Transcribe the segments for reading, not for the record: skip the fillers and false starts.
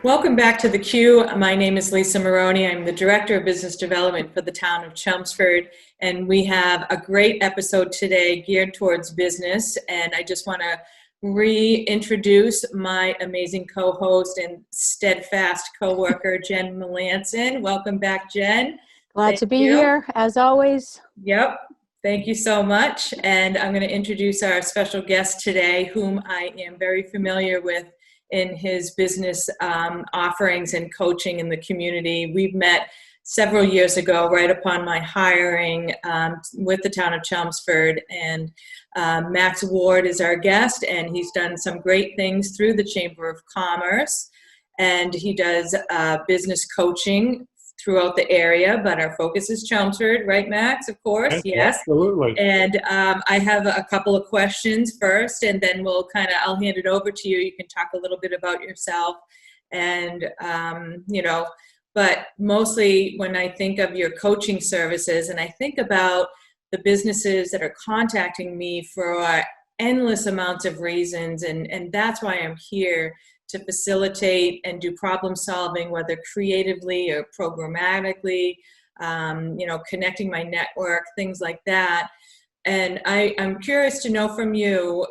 Welcome back to the Q. My name is Lisa Maroney. I'm the Director of Business Development for the town of Chelmsford, and we have a great episode today geared towards business. And I just want to reintroduce my amazing co-host and steadfast co-worker, Jen Melanson. Welcome back, Jen. Glad Thank to be you. here, as always. Yep. Thank you so much. And I'm going to introduce our special guest today, whom I am very familiar with in his business offerings and coaching in the community. We've met several years ago, right upon my hiring with the town of Chelmsford. And Max Ward is our guest, and he's done some great things through the Chamber of Commerce. And he does business coaching throughout the area, but our focus is Chelmsford, right, Max? Of course, yes. Absolutely. And I have a couple of questions first, and then I'll hand it over to you. You can talk a little bit about yourself, and but mostly when I think of your coaching services, and I think about the businesses that are contacting me for endless amounts of reasons, and that's why I'm here, to facilitate and do problem solving, whether creatively or programmatically, connecting my network, things like that. And I'm curious to know from you,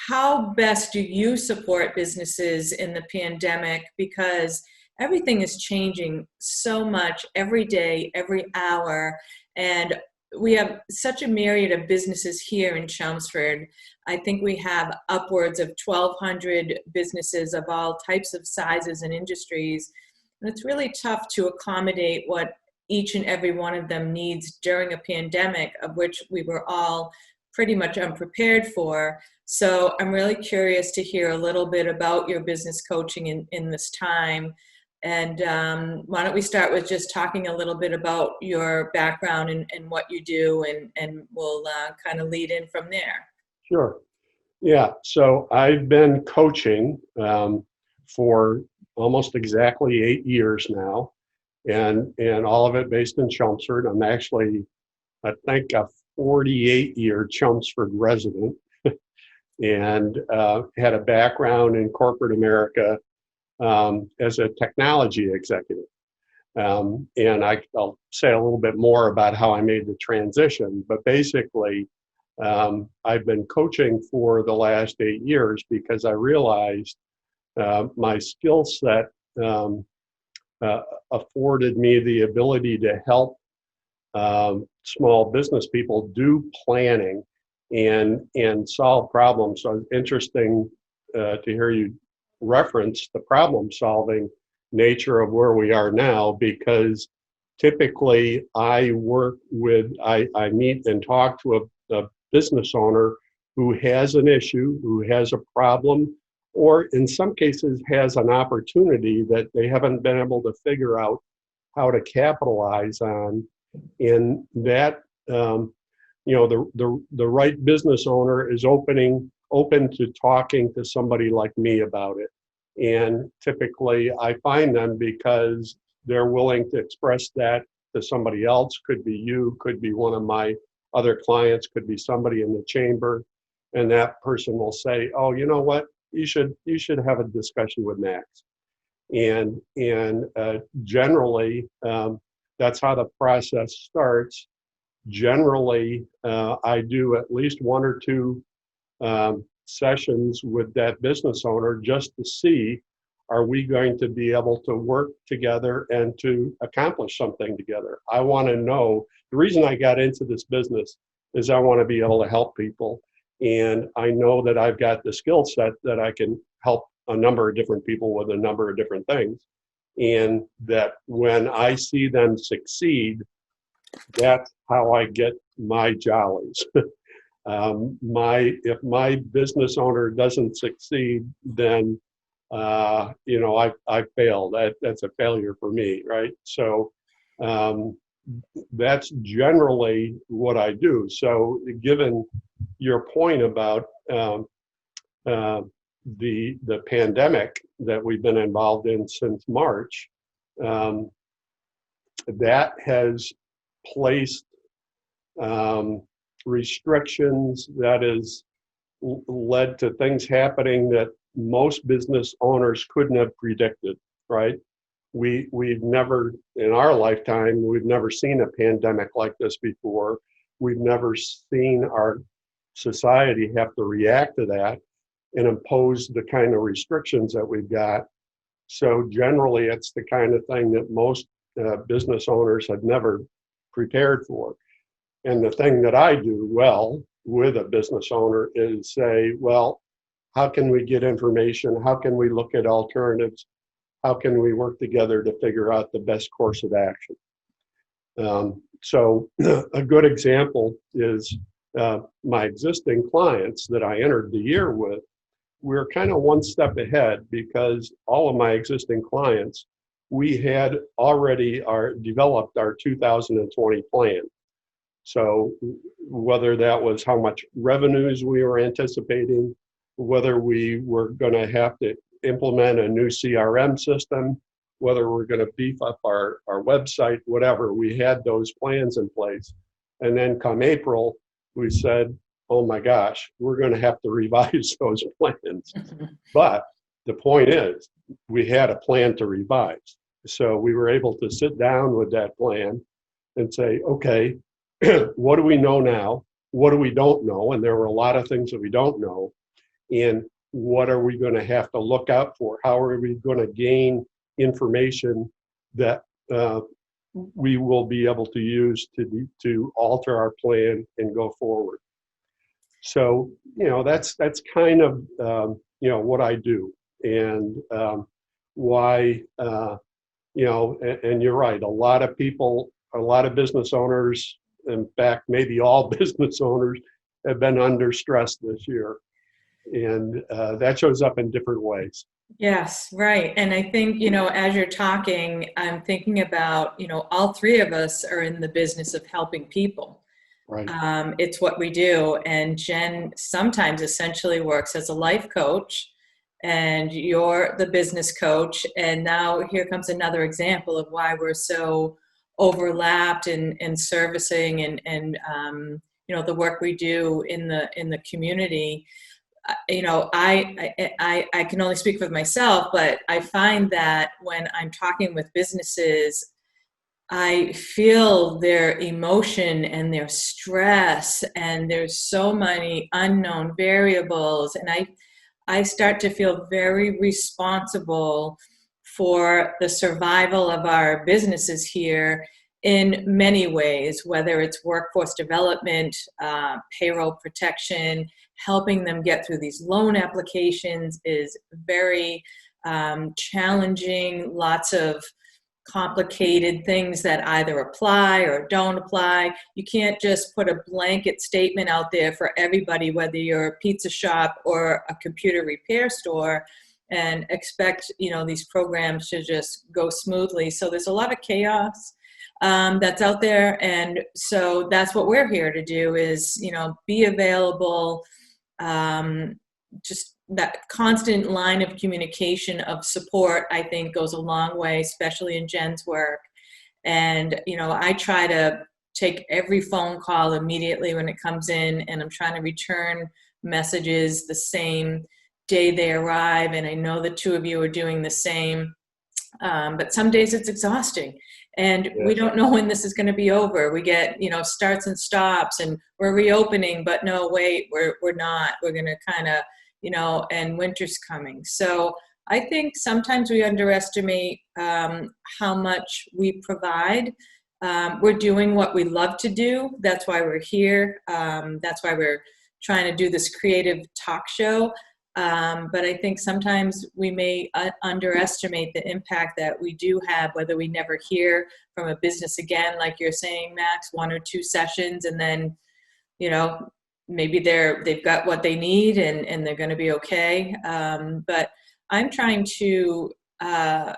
how best do you support businesses in the pandemic? Because everything is changing so much every day, every hour. And we have such a myriad of businesses here in Chelmsford. I think we have upwards of 1,200 businesses of all types of sizes and industries. And it's really tough to accommodate what each and every one of them needs during a pandemic, of which we were all pretty much unprepared for. So I'm really curious to hear a little bit about your business coaching in this time. And why don't we start with just talking a little bit about your background and what you do, and we'll kind of lead in from there. Sure. Yeah. So I've been coaching for almost exactly 8 years now, and all of it based in Chelmsford. I'm actually, I think, a 48-year Chelmsford resident, and had a background in corporate America as a technology executive. And I'll say a little bit more about how I made the transition, but basically, I've been coaching for the last 8 years because I realized my skill set afforded me the ability to help small business people do planning and solve problems. So it's interesting to hear you reference the problem solving nature of where we are now, because typically I meet and talk to a business owner who has an issue, who has a problem, or in some cases has an opportunity that they haven't been able to figure out how to capitalize on. In that, the right business owner is open to talking to somebody like me about it. And typically I find them because they're willing to express that to somebody else. Could be you, could be one of my other clients, could be somebody in the chamber. And that person will say, oh, you know what, you should have a discussion with Max. And generally, that's how the process starts. Generally, I do at least one or two sessions with that business owner just to see, are we going to be able to work together and to accomplish something together? I want to know, the reason I got into this business is I want to be able to help people. And I know that I've got the skill set that I can help a number of different people with a number of different things. And that when I see them succeed, that's how I get my jollies. If my business owner doesn't succeed, then I failed. That's a failure for me, right? So that's generally what I do. So given your point about the pandemic that we've been involved in since March, that has placed restrictions, that has led to things happening that most business owners couldn't have predicted, right? We've never, in our lifetime, we've never seen a pandemic like this before. We've never seen our society have to react to that and impose the kind of restrictions that we've got. So generally, it's the kind of thing that most business owners have never prepared for. And the thing that I do well with a business owner is say, well, how can we get information? How can we look at alternatives? How can we work together to figure out the best course of action? So a good example is my existing clients that I entered the year with. We're kind of one step ahead because all of my existing clients, we had already developed our 2020 plan. So whether that was how much revenues we were anticipating, whether we were going to have to implement a new CRM system, whether we're going to beef up our website, whatever, we had those plans in place. And then come April, we said, oh my gosh, we're going to have to revise those plans. But the point is, we had a plan to revise. So we were able to sit down with that plan and say, okay, what do we know now? What do we don't know? And there were a lot of things that we don't know. And what are we going to have to look out for? How are we going to gain information that we will be able to use to alter our plan and go forward? So, that's kind of, what I do, and why, and you're right, a lot of people, a lot of business owners, in fact, maybe all business owners have been under stress this year. And that shows up in different ways. Yes, right. And I think, as you're talking, I'm thinking about, all three of us are in the business of helping people. Right. It's what we do. And Jen sometimes essentially works as a life coach, and you're the business coach. And now here comes another example of why we're so overlapped in servicing and the work we do in the community. I can only speak for myself, but I find that when I'm talking with businesses, I feel their emotion and their stress, and there's so many unknown variables, and I start to feel very responsible for the survival of our businesses here in many ways, whether it's workforce development, payroll protection, helping them get through these loan applications is very challenging, lots of complicated things that either apply or don't apply. You can't just put a blanket statement out there for everybody, whether you're a pizza shop or a computer repair store, and expect these programs to just go smoothly. So there's a lot of chaos that's out there, and so that's what we're here to do is be available. Just that constant line of communication of support, I think, goes a long way, especially in Jen's work. And I try to take every phone call immediately when it comes in, and I'm trying to return messages the same day they arrive. And I know the two of you are doing the same, but some days it's exhausting. And we don't know when this is going to be over. We get, starts and stops, and we're reopening, but no, wait, we're not. We're going to kind of, and winter's coming. So I think sometimes we underestimate how much we provide. We're doing what we love to do. That's why we're here. That's why we're trying to do this creative talk show. But I think sometimes we may underestimate the impact that we do have, whether we never hear from a business again, like you're saying, Max, 1 or 2 sessions, and then, maybe they've got what they need and they're going to be okay. But I'm trying to we're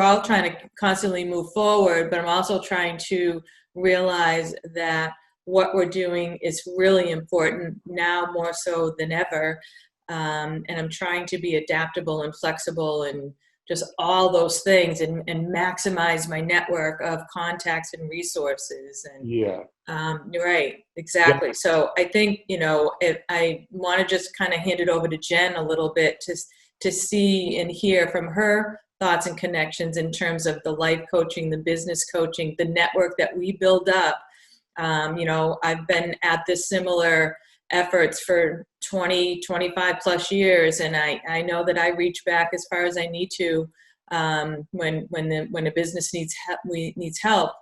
all trying to constantly move forward, but I'm also trying to realize that what we're doing is really important now more so than ever. And I'm trying to be adaptable and flexible and just all those things and maximize my network of contacts and resources. And Yeah. you're right, Yeah. exactly. So I think, I want to just kind of hand it over to Jen a little bit to see and hear from her thoughts and connections in terms of the life coaching, the business coaching, the network that we build up. I've been at this similar efforts for 20, 25 plus years. And I know that I reach back as far as I need to when a business needs help.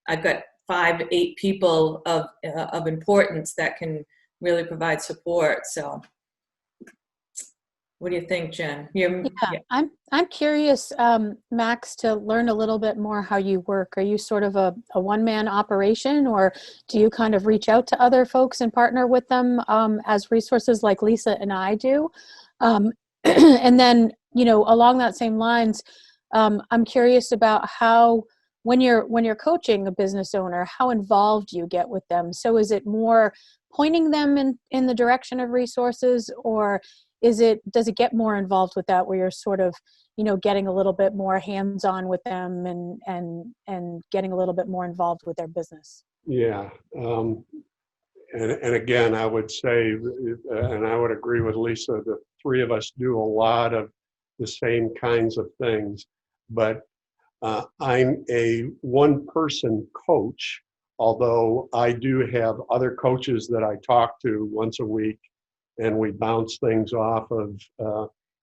I've got 5, 8 people of importance that can really provide support. So what do you think, Jen? Yeah, I'm curious, Max, to learn a little bit more how you work. Are you sort of a one-man operation, or do you kind of reach out to other folks and partner with them as resources like Lisa and I do? And then, along that same lines, I'm curious about how, when you're coaching a business owner, how involved you get with them. So is it more pointing them in the direction of resources, or does it get more involved with that, where you're sort of, getting a little bit more hands-on with them and getting a little bit more involved with their business? Yeah. And again, I would say, and I would agree with Lisa, the three of us do a lot of the same kinds of things, but I'm a one-person coach, although I do have other coaches that I talk to once a week, and we bounce things off of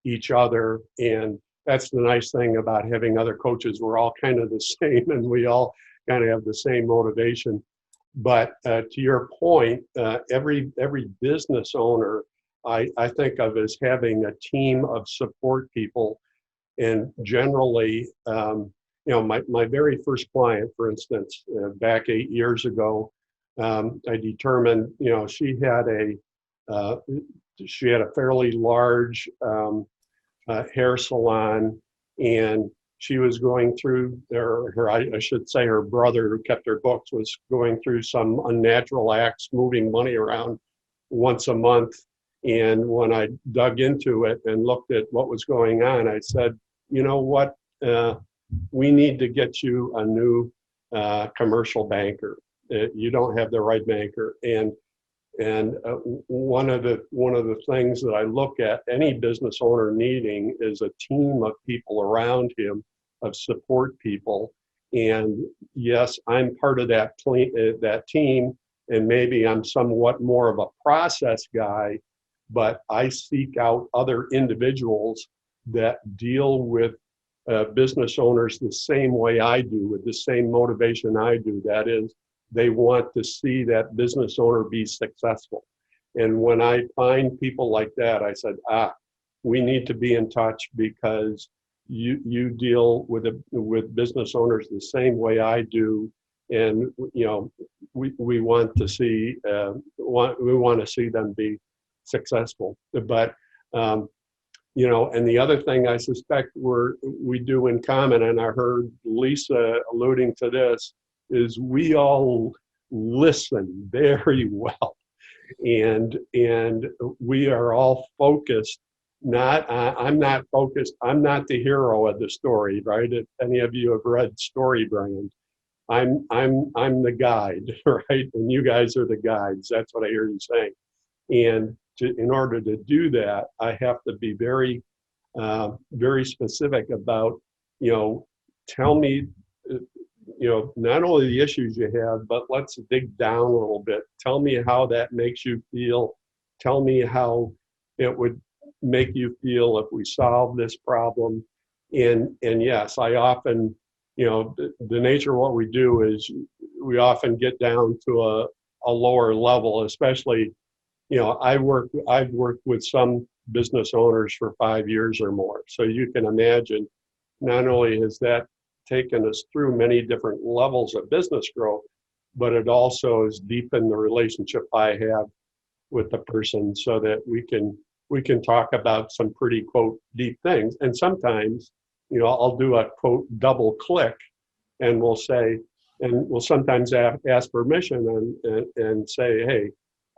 each other. And that's the nice thing about having other coaches. We're all kind of the same, and we all kind of have the same motivation. But to your point, every business owner I think of as having a team of support people. And generally, my very first client, for instance, back 8 years ago, I determined, she had a fairly large hair salon, and she was going through I should say her brother, who kept her books, was going through some unnatural acts, moving money around once a month. And when I dug into it and looked at what was going on, I said, you know what, we need to get you a new commercial banker. You don't have the right banker. And one of the things that I look at any business owner needing is a team of people around him, of support people. And yes, I'm part of that team, and maybe I'm somewhat more of a process guy, but I seek out other individuals that deal with business owners the same way I do, with the same motivation I do. That is, they want to see that business owner be successful. And when I find people like that, I said, we need to be in touch, because you deal with business owners the same way I do. And, we want to see, we want to see them be successful. But, and the other thing I suspect we do in common, and I heard Lisa alluding to this, is we all listen very well, and we are all focused. I'm not focused. I'm not the hero of the story, right? If any of you have read Story Brand, I'm the guide, right? And you guys are the guides. That's what I hear you saying. And in order to do that, I have to be very, very specific about, tell me, not only the issues you have, but let's dig down a little bit. Tell me how that makes you feel. Tell me how it would make you feel if we solve this problem. And yes, I often, the nature of what we do is we often get down to a lower level, especially, I've worked with some business owners for 5 years or more. So you can imagine, not only has that taken us through many different levels of business growth, but it also has deepened the relationship I have with the person, so that we can talk about some pretty, quote, deep things. And sometimes, I'll do a, quote, double click, and we'll sometimes ask permission and say, hey,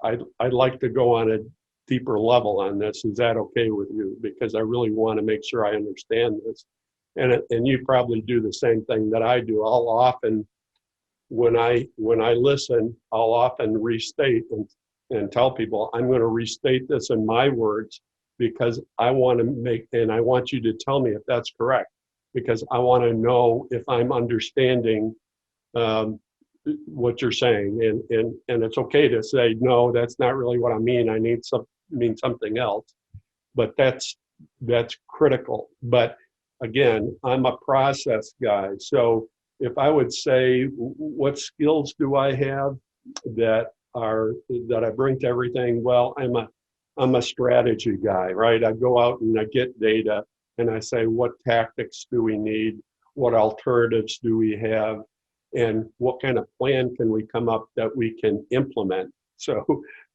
I'd like to go on a deeper level on this. Is that okay with you? Because I really want to make sure I understand this. and you probably do the same thing that I do. I'll often, when I listen, I'll often restate and tell people, I'm going to restate this in my words because I want to and I want you to tell me if that's correct, because I want to know if I'm understanding what you're saying. And it's okay to say, no, that's not really what I mean. I mean something else. But that's critical. But again, I'm a process guy. So if I would say, what skills do I have that I bring to everything? Well, I'm a strategy guy, right? I go out and I get data and I say, what tactics do we need? What alternatives do we have? And what kind of plan can we come up that we can implement? So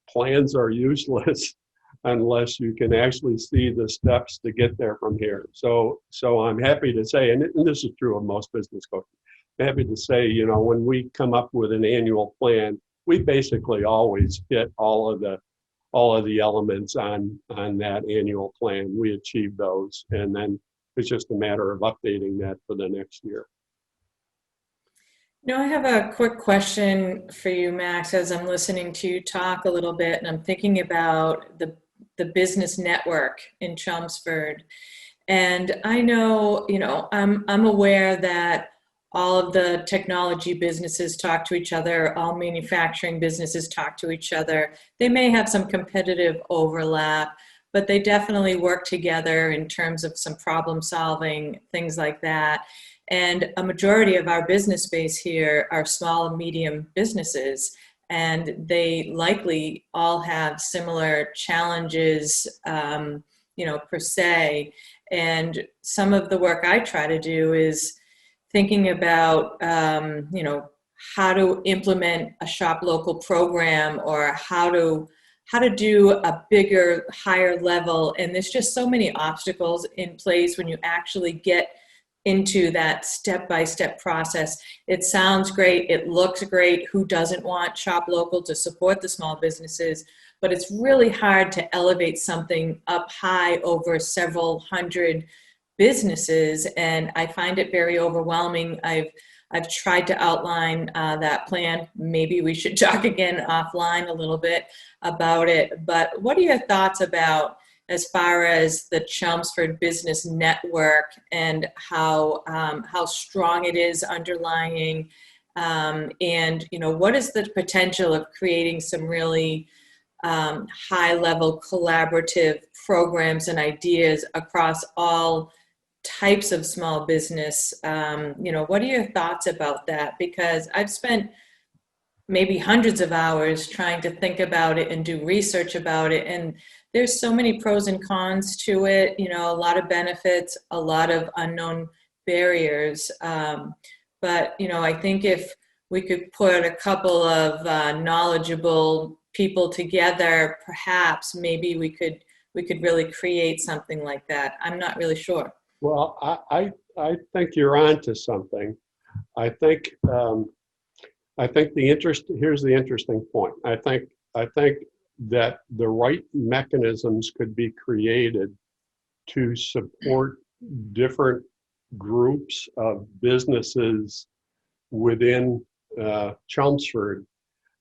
plans are useless unless you can actually see the steps to get there from here. So I'm happy to say, and this is true of most business coaches, I'm happy to say, when we come up with an annual plan, we basically always hit all of the elements on that annual plan. We achieve those, and then it's just a matter of updating that for the next year. I have a quick question for you, Max, as I'm listening to you talk a little bit, and I'm thinking about the business network in Chelmsford. And I know, I'm aware that all of the technology businesses talk to each other, all manufacturing businesses talk to each other. They may have some competitive overlap, but they definitely work together in terms of some problem solving, things like that. And a majority of our business base here are small and medium businesses, and they likely all have similar challenges, per se. And some of the work I try to do is thinking about, how to implement a shop local program, or how to do a bigger, higher level. And there's just so many obstacles in place when you actually get into that step-by-step process. It sounds great. It looks great. Who doesn't want shop local to support the small businesses? But it's really hard to elevate something up high over several hundred businesses, and I find it very overwhelming. I've tried to outline that plan. Maybe we should talk again offline a little bit about it. But what are your thoughts about as far as the Chelmsford Business Network and how strong it is underlying, and what is the potential of creating some really high-level collaborative programs and ideas across all types of small business? What are your thoughts about that? Because I've spent maybe hundreds of hours trying to think about it and do research about it, and there's so many pros and cons to it, a lot of benefits, a lot of unknown barriers. But I think if we could put a couple of knowledgeable people together, perhaps maybe we could really create something like that. I'm not really sure. Well, I think you're on to something. I think here's the interesting point. I think that the right mechanisms could be created to support different groups of businesses within Chelmsford,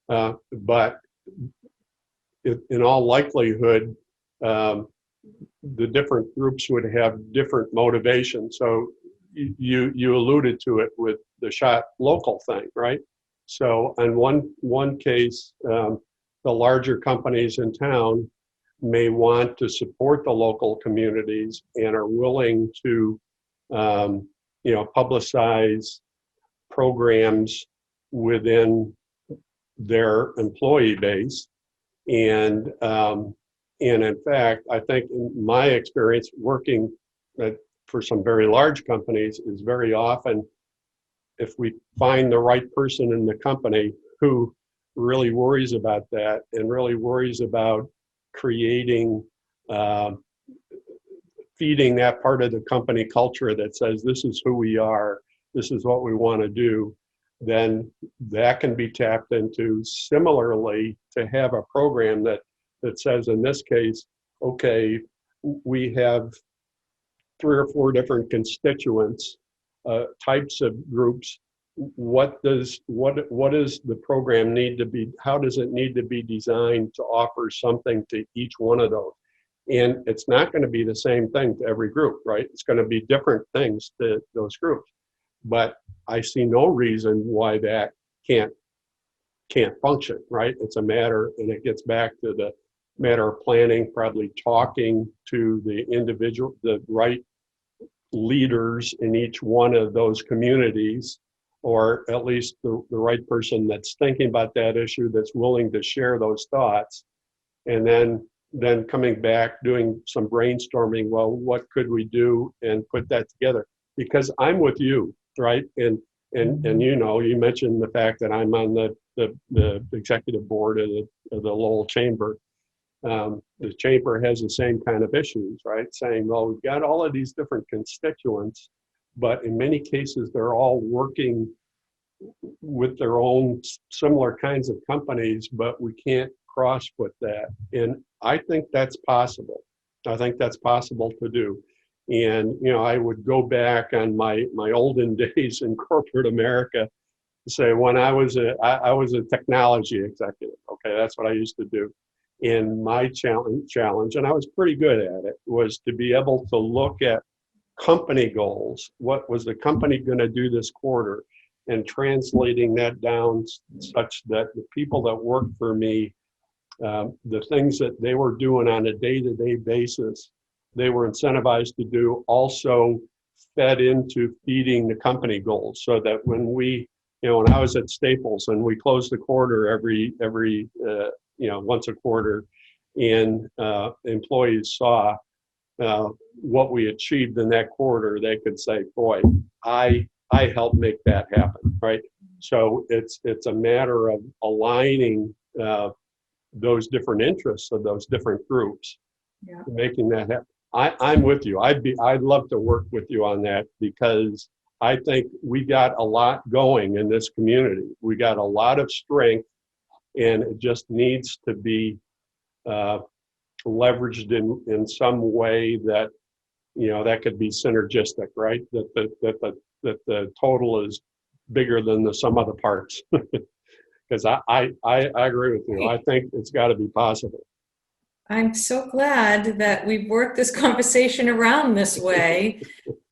but in all likelihood, the different groups would have different motivations. So you alluded to it with the shop local thing, right? So in one case, the larger companies in town may want to support the local communities and are willing to, publicize programs within their employee base. And in fact, I think in my experience working for some very large companies is very often, if we find the right person in the company who really worries about that and really worries about creating, feeding that part of the company culture that says, this is who we are, this is what we want to do, then that can be tapped into. Similarly, to have a program that says, in this case, okay, we have three or four different constituents, types of groups. What is the program need to be? How does it need to be designed to offer something to each one of those? And it's not going to be the same thing to every group, right? It's going to be different things to those groups. But I see no reason why that can't function, right? It's a matter, and it gets back to the matter of planning, probably talking to the individual, the right leaders in each one of those communities, or at least the right person that's thinking about that issue, that's willing to share those thoughts, and then coming back, doing some brainstorming. Well, what could we do, and put that together? Because I'm with you, right? And you know, you mentioned the fact that I'm on the executive board of the Lowell Chamber. The chamber has the same kind of issues, right? Saying, well, we've got all of these different constituents, but in many cases, they're all working with their own similar kinds of companies, but we can't cross-put that. And I think that's possible. I think that's possible to do. And, you know, I would go back on my olden days in corporate America to say, when I was a technology executive, okay, that's what I used to do. And my challenge, and I was pretty good at it, was to be able to look at company goals. What was the company going to do this quarter? And translating that down such that the people that worked for me, the things that they were doing on a day-to-day basis, they were incentivized to do, also fed into feeding the company goals. So that when when I was at Staples and we closed the quarter every once a quarter, and employees saw what we achieved in that quarter, they could say, boy, I helped make that happen, right? So it's a matter of aligning those different interests of those different groups, making that happen. I'm with you. I'd love to work with you on that, because I think we got a lot going in this community. We got a lot of strength, and it just needs to be leveraged in some way that, you know, that could be synergistic, right? That the total is bigger than the sum of the parts. Because I agree with you. I think it's got to be possible. I'm so glad that we've worked this conversation around this way.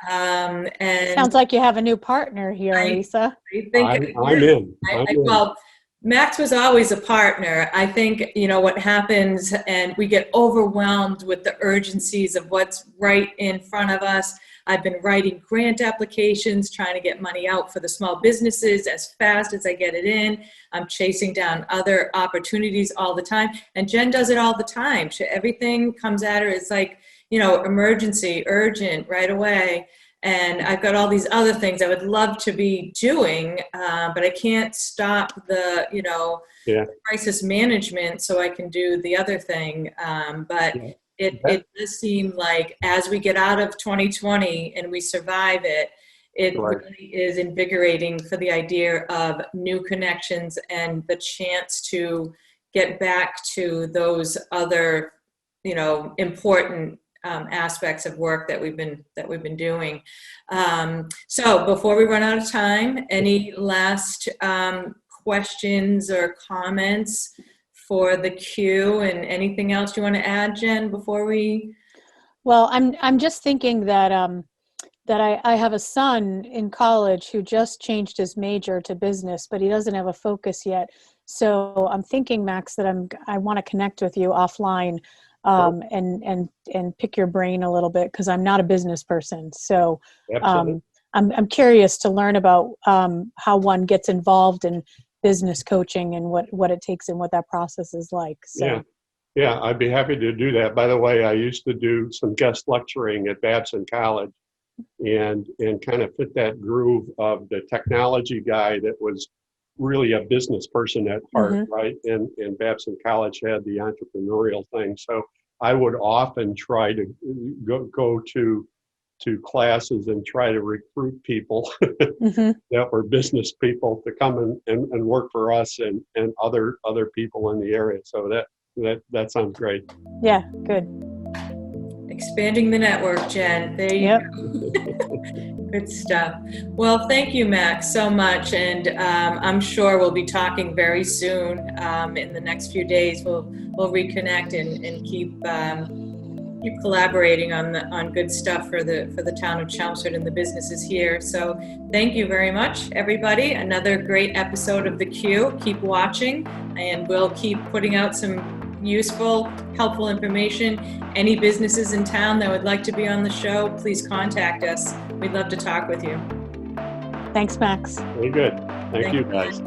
And Sounds like you have a new partner here, Lisa. I think I'm in. Well, Max was always a partner. I think, you know, what happens, and we get overwhelmed with the urgencies of what's right in front of us. I've been writing grant applications, trying to get money out for the small businesses as fast as I get it in. I'm chasing down other opportunities all the time. And Jen does it all the time. Everything comes at her. It's like, you know, emergency, urgent, right away. And I've got all these other things I would love to be doing, but I can't stop the, you know, crisis management so I can do the other thing. But it does seem like as we get out of 2020 and we survive it, it really is invigorating for the idea of new connections and the chance to get back to those other, you know, important aspects of work that we've been doing. So before we run out of time, any last questions or comments for the queue, and anything else you want to add, Jen, before we? Well, I'm just thinking that I have a son in college who just changed his major to business, but he doesn't have a focus yet. So I'm thinking, Max, that I want to connect with you offline and pick your brain a little bit, because I'm not a business person. So I'm curious to learn about how one gets involved in business coaching and what it takes and what that process is like. So. Yeah, I'd be happy to do that. By the way, I used to do some guest lecturing at Babson College, and kind of fit that groove of the technology guy that was really a business person at heart, right? And Babson College had the entrepreneurial thing. So I would often try to go to classes and try to recruit people that were business people to come and work for us and other people in the area. So that sounds great. Yeah, good. Expanding the network, Jen. There you Yep. go. Good stuff. Well, thank you, Max, so much. And I'm sure we'll be talking very soon. In the next few days, we'll reconnect and keep collaborating on good stuff for the town of Chelmsford and the businesses here. So thank you very much, everybody. Another great episode of The Q. Keep watching, and we'll keep putting out some useful, helpful information. Any businesses in town that would like to be on the show, please contact us. We'd love to talk with you. Thanks, Max. Very good. Thank you, Thank you. guys.